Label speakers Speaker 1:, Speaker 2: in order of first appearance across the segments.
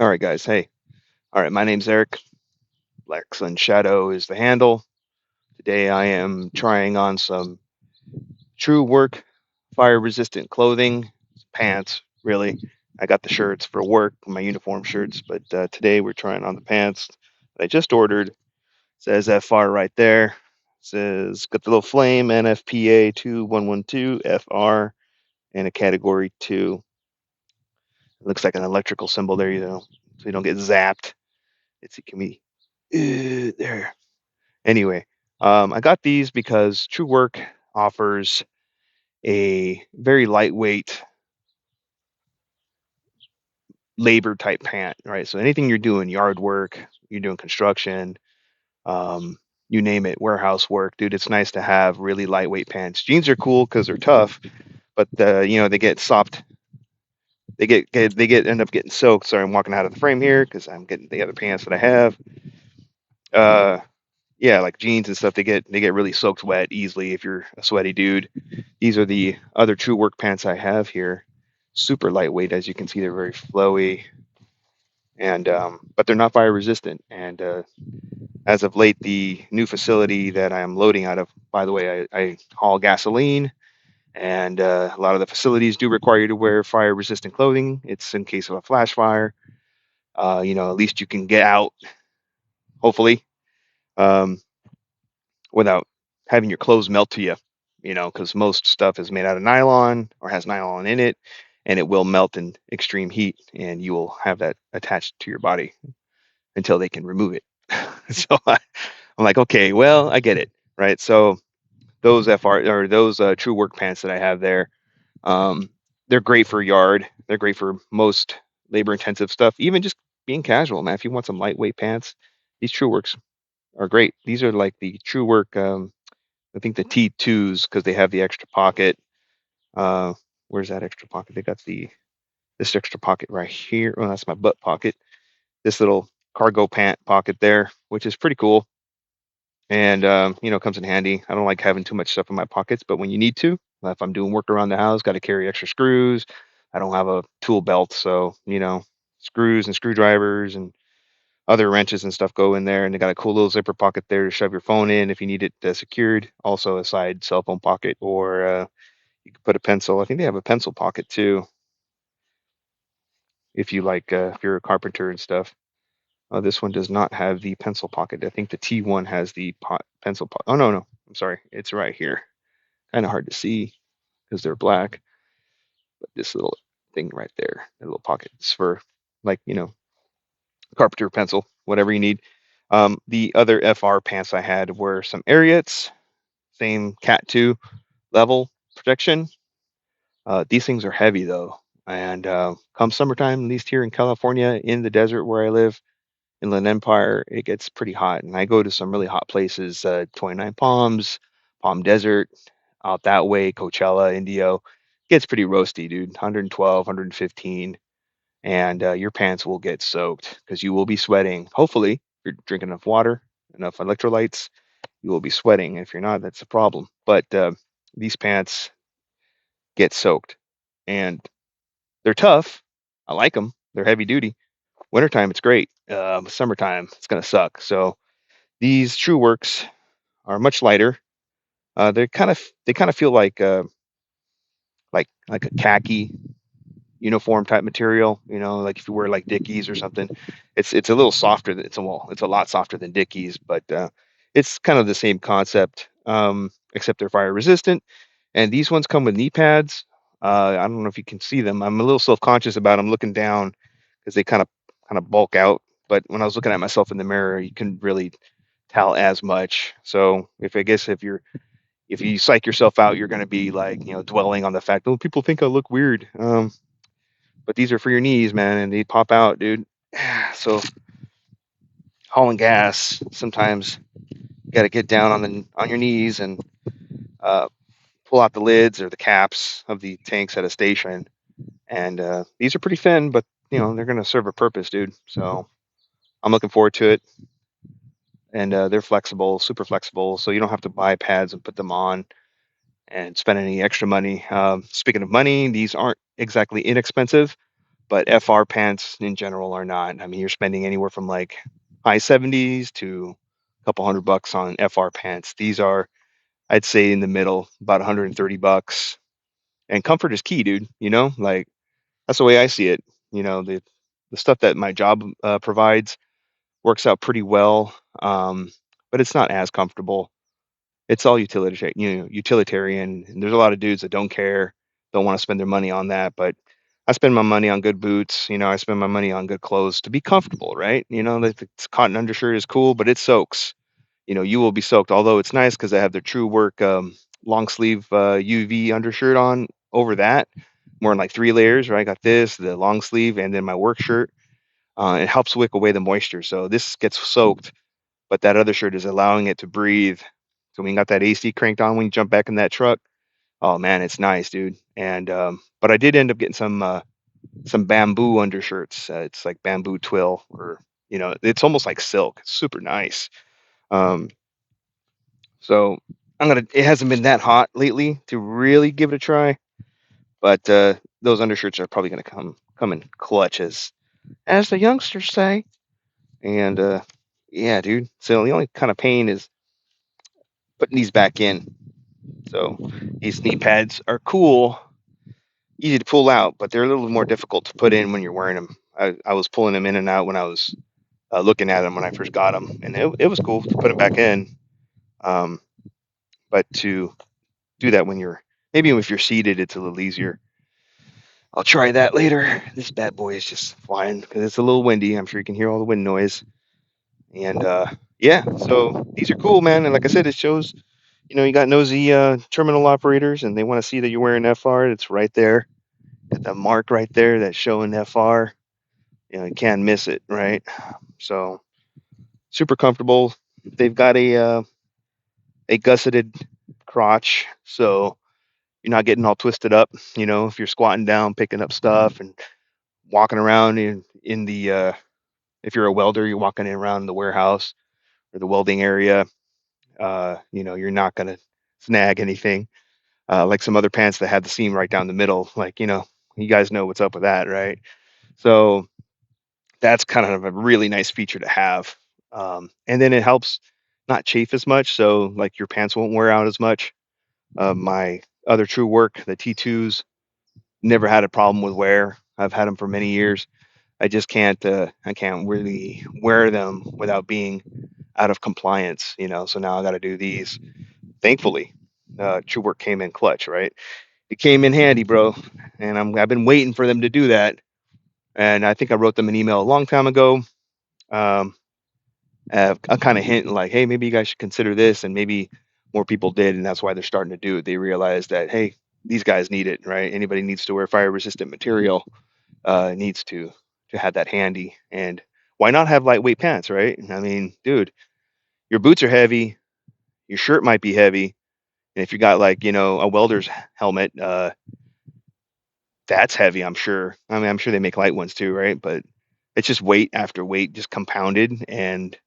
Speaker 1: All right, guys. Hey. All right, my name's Eric. Black Sun Shadow is the handle. Today I am trying on some Truwerk Fire Resistant clothing, pants, really. I got the shirts for work, my uniform shirts, but today we're trying on the pants that I just ordered. Says FR right there. Says got the little flame NFPA 2112 FR and a category 2. It looks like an electrical symbol there, so you don't get zapped. It can be there. Anyway, I got these because Truework offers a very lightweight labor type pant, right? So anything you're doing, yard work, you're doing construction, um, you name it, warehouse work, dude, it's nice to have really lightweight pants. Jeans are cool because they're tough, but they get soft, they end up getting soaked. Sorry, I'm walking out of the frame here because I'm getting the other pants that I have. Uh, yeah, like jeans and stuff, they get really soaked wet easily if you're a sweaty dude. These are the other true work pants I have here. Super lightweight, as you can see, they're very flowy, and but they're not fire resistant. And as of late, the new facility that I'm loading out of, by the way, I haul gasoline, and a lot of the facilities do require you to wear fire resistant clothing. It's in case of a flash fire. At least you can get out, hopefully, um, without having your clothes melt to you. Because most stuff is made out of nylon or has nylon in it, and it will melt in extreme heat, and you will have that attached to your body until they can remove it. I'm like, okay, well, I get it, right? So those FR or those True Work pants that I have there, um, they're great for yard. They're great for most labor intensive stuff, even just being casual, man. If you want some lightweight pants, these True Works are great. These are like the True Work. I think the T2s because they have the extra pocket. Uh, where's that extra pocket? They got this extra pocket right here. Oh, that's my butt pocket. This little cargo pant pocket there, which is pretty cool, and comes in handy. I don't like having too much stuff in my pockets, but when you need to, if I'm doing work around the house, got to carry extra screws. I don't have a tool belt, so screws and screwdrivers and other wrenches and stuff go in there, and they got a cool little zipper pocket there to shove your phone in if you need it secured. Also, a side cell phone pocket, or you can put a pencil. I think they have a pencil pocket too, if you like, if you're a carpenter and stuff. This one does not have the pencil pocket. I think the T1 has the pencil pocket. Oh, no, no. I'm sorry. It's right here. Kind of hard to see because they're black. But this little thing right there, a little pocket, is for, like, carpenter pencil, whatever you need. The other FR pants I had were some Ariats, same Cat 2 level protection. These things are heavy though, and come summertime, at least here in California, in the desert where I live, Inland Empire, it gets pretty hot. And I go to some really hot places, 29 Palms, Palm Desert, out that way, Coachella, Indio. Gets pretty roasty, dude. 112, 115, and your pants will get soaked because you will be sweating. Hopefully, if you're drinking enough water, enough electrolytes, you will be sweating. If you're not, that's a problem. But these pants get soaked, and they're tough. I like them. They're heavy duty. Wintertime, it's great. Summertime, it's gonna suck. So these True Works are much lighter. They kind of feel like a khaki uniform type material. Like if you wear like Dickies or something. It's a little softer. It's a lot softer than Dickies, but it's kind of the same concept, except they're fire resistant. And these ones come with knee pads. I don't know if you can see them. I'm a little self conscious about them looking down because they kind of bulk out. But when I was looking at myself in the mirror, you couldn't really tell as much. So if you psych yourself out, you're going to be like, dwelling on the fact, oh, people think I look weird. But these are for your knees, man, and they pop out, dude. So hauling gas, sometimes you got to get down on your knees and uh, pull out the lids or the caps of the tanks at a station. And these are pretty thin, but they're going to serve a purpose, dude. So I'm looking forward to it. And they're flexible, super flexible, so you don't have to buy pads and put them on and spend any extra money. Speaking of money, these aren't exactly inexpensive. but FR pants in general are not. I mean, you're spending anywhere from like high 70s to a couple $100 on FR pants. These are, I'd say, in the middle, about $130. And comfort is key, dude. Like that's the way I see it. The stuff that my job provides works out pretty well, but it's not as comfortable. It's all utilitarian. And there's a lot of dudes that don't care, don't want to spend their money on that. But I spend my money on good boots. I spend my money on good clothes to be comfortable, right? The cotton undershirt is cool, but it soaks. You will be soaked. Although it's nice because I have the Truwerk long sleeve UV undershirt on over that. More in like 3 layers, right? I got this, the long sleeve, and then my work shirt. It helps wick away the moisture. So this gets soaked, but that other shirt is allowing it to breathe. So when you got that AC cranked on when you jump back in that truck, oh man, it's nice, dude. And but I did end up getting some bamboo undershirts. It's like bamboo twill, or it's almost like silk. It's super nice. Um, so It hasn't been that hot lately to really give it a try, but those undershirts are probably gonna come in clutch, as the youngsters say. And yeah, dude. So the only kind of pain is putting these back in. So these knee pads are cool, easy to pull out, but they're a little more difficult to put in when you're wearing them. I was pulling them in and out when I was looking at them when I first got them, and it was cool to put them back in. Um, but to do that when you're maybe if you're seated, it's a little easier. I'll try that later. This bad boy is just flying because it's a little windy. I'm sure you can hear all the wind noise. And yeah, so these are cool, man. And like I said, it shows you got nosy terminal operators, and they want to see that you're wearing FR. It's right there, got that mark right there that's showing FR. You can't miss it, right? So super comfortable. They've got a gusseted crotch, so you're not getting all twisted up. If you're squatting down, picking up stuff, and walking around in the if you're a welder, you're walking around the warehouse or the welding area. You're not gonna snag anything like some other pants that had the seam right down the middle. Like you guys know what's up with that, right? So that's kind of a really nice feature to have. And then it helps not chafe as much, so like your pants won't wear out as much. My other Truwerk, the T2s, never had a problem with wear. I've had them for many years. I can't really wear them without being out of compliance. So now I got to do these. Thankfully, Truework came in clutch, right? It came in handy, bro. And I've been waiting for them to do that. And I think I wrote them an email a long time ago, um, a kind of hint like, hey, maybe you guys should consider this, and maybe more people did, and that's why they're starting to do it. They realized that, hey, these guys need it, right? Anybody needs to wear fire resistant material, needs to have that handy. And why not have lightweight pants, right? I mean, dude, your boots are heavy, your shirt might be heavy, and if you got like a welder's helmet, that's heavy, I'm sure. I mean, I'm sure they make light ones too, right? But it's just weight after weight, just compounded, and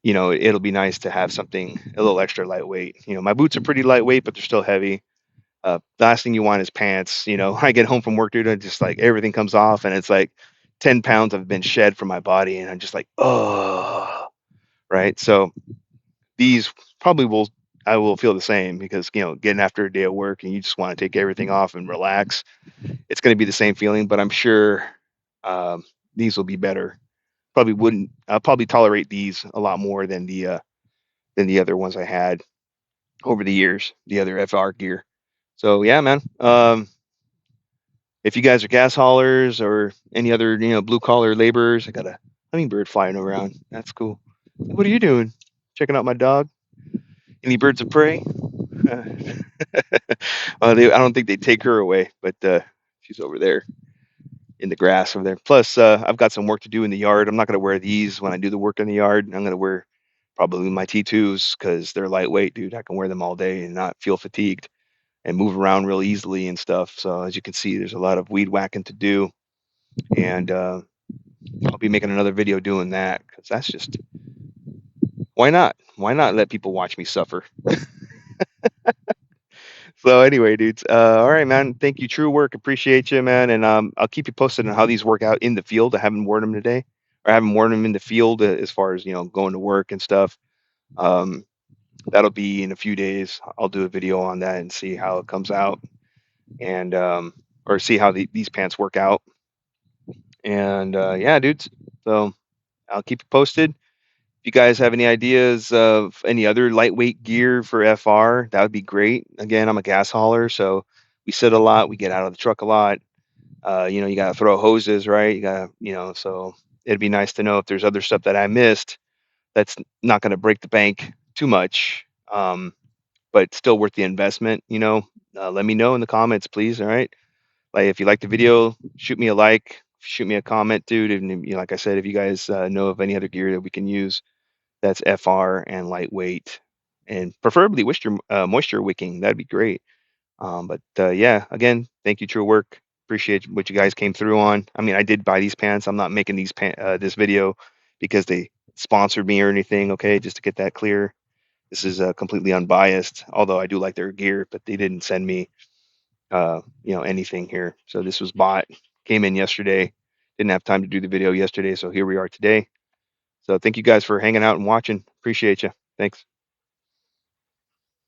Speaker 1: it'll be nice to have something a little extra lightweight. My boots are pretty lightweight, but they're still heavy. The last thing you want is pants. I get home from work, dude, and just like everything comes off, and it's like 10 pounds have been shed from my body, and I'm just like, oh, right. So these probably I will feel the same because getting after a day of work and you just want to take everything off and relax. It's going to be the same feeling, but I'm sure um, these will be better. Probably wouldn't. I'll probably tolerate these a lot more than the other ones I had over the years, the other FR gear. So yeah, man. If you guys are gas haulers or any other blue collar laborers, I got a hummingbird flying around. That's cool. What are you doing? Checking out my dog? Any birds of prey? I don't think they take her away, but she's over there in the grass over there. Plus, I've got some work to do in the yard. I'm not going to wear these when I do the work in the yard. I'm going to wear probably my T2s because they're lightweight, dude. I can wear them all day and not feel fatigued and move around real easily and stuff. So as you can see, there's a lot of weed whacking to do, and I'll be making another video doing that because that's just why not? Why not let people watch me suffer? So anyway, dudes, all right, man. Thank you, True Work. Appreciate you, man. And I'll keep you posted on how these work out in the field. I haven't worn them today, or I haven't worn them in the field as far as going to work and stuff. Um, that'll be in a few days. I'll do a video on that and see how it comes out, and or see how these pants work out. And yeah, dudes. So I'll keep you posted. If you guys have any ideas of any other lightweight gear for FR, that would be great. Again, I'm a gas hauler, so we sit a lot, we get out of the truck a lot. You got to throw hoses, right? You got to, so it'd be nice to know if there's other stuff that I missed that's not going to break the bank too much, but still worth the investment. Let me know in the comments, please. All right. Like if you like the video, shoot me a like, shoot me a comment, dude. And like I said, if you guys know of any other gear that we can use that's FR and lightweight, and preferably moisture wicking. That'd be great. But yeah, again, thank you, True Work. Appreciate what you guys came through on. I mean, I did buy these pants. I'm not making this video because they sponsored me or anything. Okay, just to get that clear. This is completely unbiased. Although I do like their gear, but they didn't send me anything here. So this was bought. Came in yesterday. Didn't have time to do the video yesterday, so here we are today. So thank you guys for hanging out and watching. Appreciate you. Thanks.